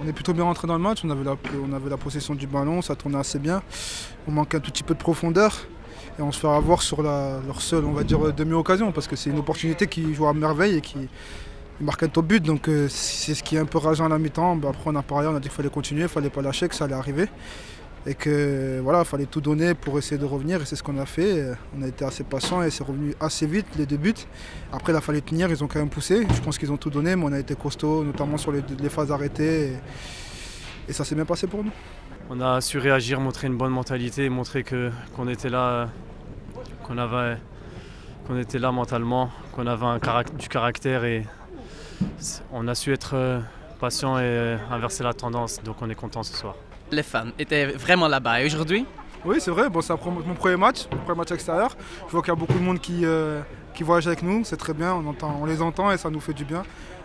On est plutôt bien rentré dans le match, on avait la possession du ballon, ça tournait assez bien. On manquait un tout petit peu de profondeur et on se fait avoir sur leur seule, on va dire, demi-occasion parce que c'est une opportunité qui joue à merveille et qui marque un top but. Donc c'est ce qui est un peu rageant à la mi-temps. Après on a parlé, on a dit qu'il fallait continuer, il fallait pas lâcher, que ça allait arriver. Et que voilà, il fallait tout donner pour essayer de revenir et c'est ce qu'on a fait. On a été assez patient et c'est revenu assez vite les deux buts. Après il a fallu tenir, ils ont quand même poussé. Je pense qu'ils ont tout donné, mais on a été costaud, notamment sur les phases arrêtées et ça s'est bien passé pour nous. On a su réagir, montrer une bonne mentalité, montrer qu'on était là, qu'on était là mentalement, qu'on avait du caractère et on a su être patient et inverser la tendance. Donc on est content ce soir. Les fans étaient vraiment là-bas. Et aujourd'hui, Oui, c'est vrai, bon, c'est mon premier match extérieur. Je vois qu'il y a beaucoup de monde qui voyage avec nous, c'est très bien, on les entend et ça nous fait du bien.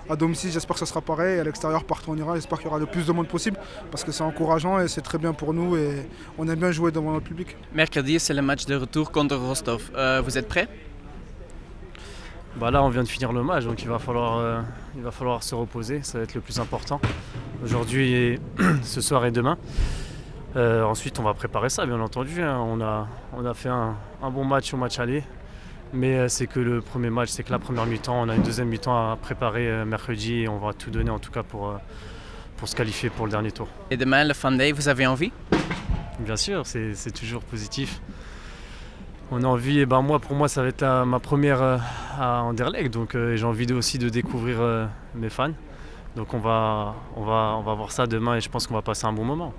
À domicile, j'espère que ça sera pareil. À l'extérieur, partout où on ira, j'espère qu'il y aura le plus de monde possible parce que c'est encourageant et c'est très bien pour nous et on aime bien jouer devant notre public. mercredi, c'est le match de retour contre Rostov. Vous êtes prêts? Là, on vient de finir le match, donc il va falloir se reposer, ça va être le plus important. Aujourd'hui, et ce soir et demain. Ensuite, on va préparer ça, bien entendu. On a fait un bon match au match aller, mais c'est que le premier match, c'est que la première mi-temps. On a une deuxième mi-temps à préparer mercredi et on va tout donner en tout cas pour se qualifier pour le dernier tour. Et demain, le Fan Day, vous avez envie? Bien sûr, c'est toujours positif. On a envie, et pour moi, ça va être ma première à Anderlecht, donc j'ai envie aussi de découvrir mes fans. Donc on va voir ça demain et je pense qu'on va passer un bon moment.